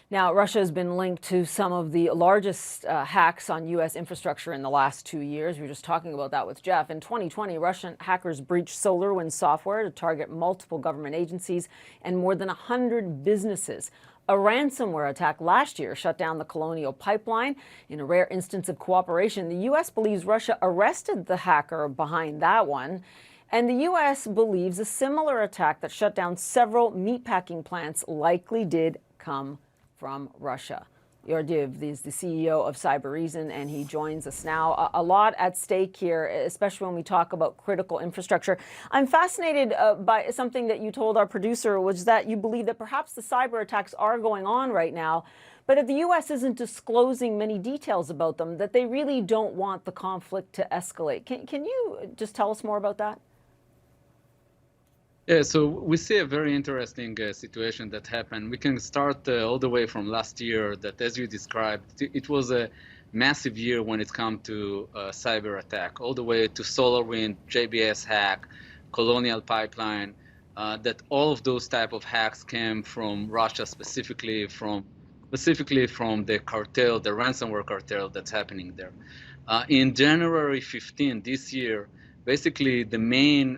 Now, Russia has been linked to some of the largest hacks on U.S. infrastructure in the last 2 years. We were just talking about that with Jeff. In 2020, Russian hackers breached SolarWinds software to target multiple government agencies and more than 100 businesses. A ransomware attack last year shut down the Colonial Pipeline. In a rare instance of cooperation, the U.S. believes Russia arrested the hacker behind that one. And the U.S. believes a similar attack that shut down several meatpacking plants likely did come from Russia. Lior Div is the CEO of Cybereason, and he joins us now. A lot at stake here, especially when we talk about critical infrastructure. I'm fascinated by something that you told our producer, was that you believe that perhaps the cyber attacks are going on right now, but if the U.S. isn't disclosing many details about them, that they really don't want the conflict to escalate. Can you just tell us more about that? Yeah, so we see a very interesting situation that happened. We can start all the way from last year that, as you described, it was a massive year when it comes to cyber attack, all the way to SolarWinds, JBS hack, Colonial Pipeline, that all of those type of hacks came from Russia, specifically from the cartel, the ransomware cartel that's happening there. In January 15 this year, basically, the main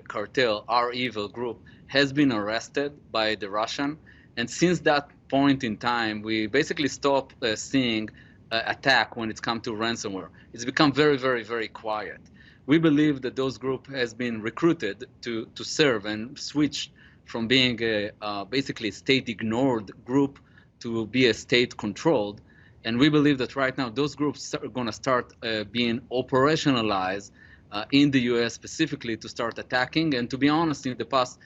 cartel, our evil group, has been arrested by the Russian. And since that point in time, we basically stopped seeing attack when it's come to ransomware. It's become very, very, very quiet. We believe that those group has been recruited to serve and switched from being a basically state-ignored group to be a state-controlled. And we believe that right now those groups are going to start being operationalized in the U.S. specifically to start attacking. And to be honest, in the past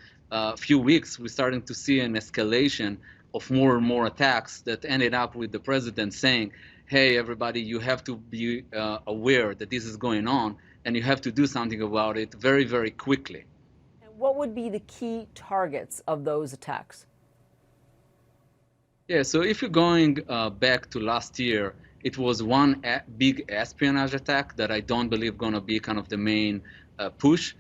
few weeks, we're starting to see an escalation of more and more attacks that ended up with the president saying, hey, everybody, you have to be aware that this is going on, and you have to do something about it very, very quickly. And what would be the key targets of those attacks? Yeah, so if you're going back to last year, it was one big espionage attack that I don't believe going to be kind of the main push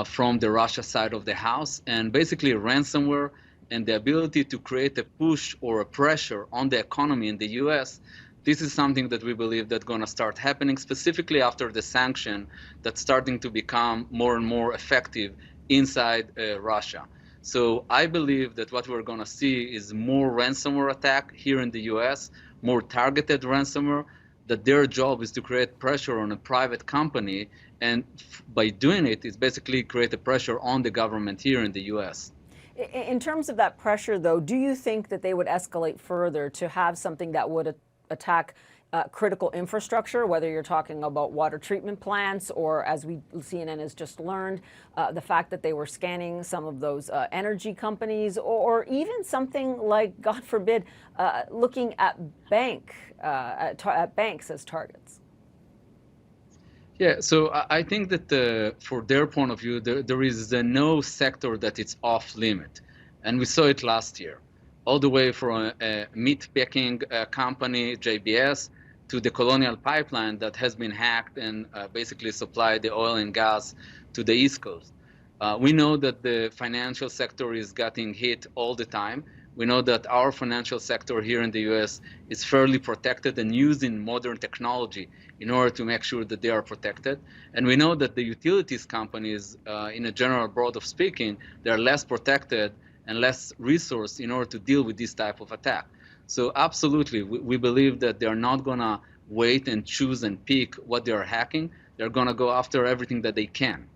from the Russia side of the house. And basically ransomware and the ability to create a push or a pressure on the economy in the US, this is something that we believe that's going to start happening specifically after the sanction that's starting to become more and more effective inside Russia. So I believe that what we're going to see is more ransomware attack here in the US, more targeted ransomware, that their job is to create pressure on a private company. And by doing it, it's basically create a pressure on the government here in the US. In terms of that pressure, though, do you think that they would escalate further to have something that would attack critical infrastructure, whether you're talking about water treatment plants or, as CNN has just learned, the fact that they were scanning some of those energy companies, or even something like, God forbid, looking at banks as targets? Yeah, so I think that for their point of view, there is no sector that it's off limit. And we saw it last year, all the way from a meat packing company, JBS, to the Colonial Pipeline that has been hacked and basically supplied the oil and gas to the East Coast. We know that the financial sector is getting hit all the time. We know that our financial sector here in the US is fairly protected and using modern technology in order to make sure that they are protected. And we know that the utilities companies, in a general broad of speaking, they're less protected and less resourced in order to deal with this type of attack. So absolutely, we believe that they're not going to wait and choose and pick what they're hacking. They're going to go after everything that they can.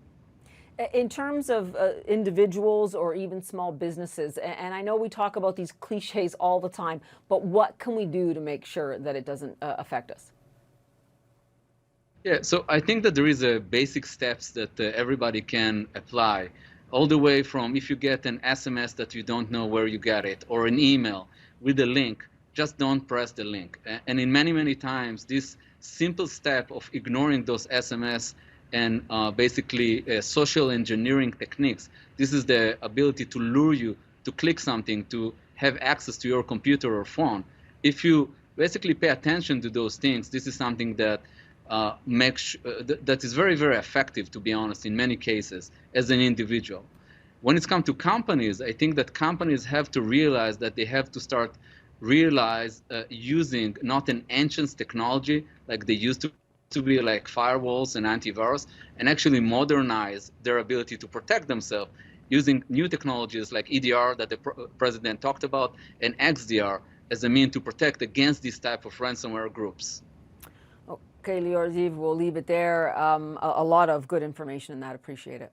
In terms of individuals or even small businesses, and I know we talk about these cliches all the time, but what can we do to make sure that it doesn't affect us? Yeah, so I think that there is a basic steps that everybody can apply, all the way from if you get an SMS that you don't know where you got it, or an email with a link, just don't press the link. And in many, many times, this simple step of ignoring those SMS and basically social engineering techniques, this is the ability to lure you to click something, to have access to your computer or phone. If you basically pay attention to those things, this is something that that is very, very effective, to be honest, in many cases as an individual. When it's come to companies, I think that companies have to realize that they have to start realize using not an ancient technology like they used to be, like firewalls and antivirus, and actually modernize their ability to protect themselves using new technologies like EDR that the president talked about, and XDR as a mean to protect against these type of ransomware groups. Okay, Lior Div, we'll leave it there. A lot of good information in that. Appreciate it.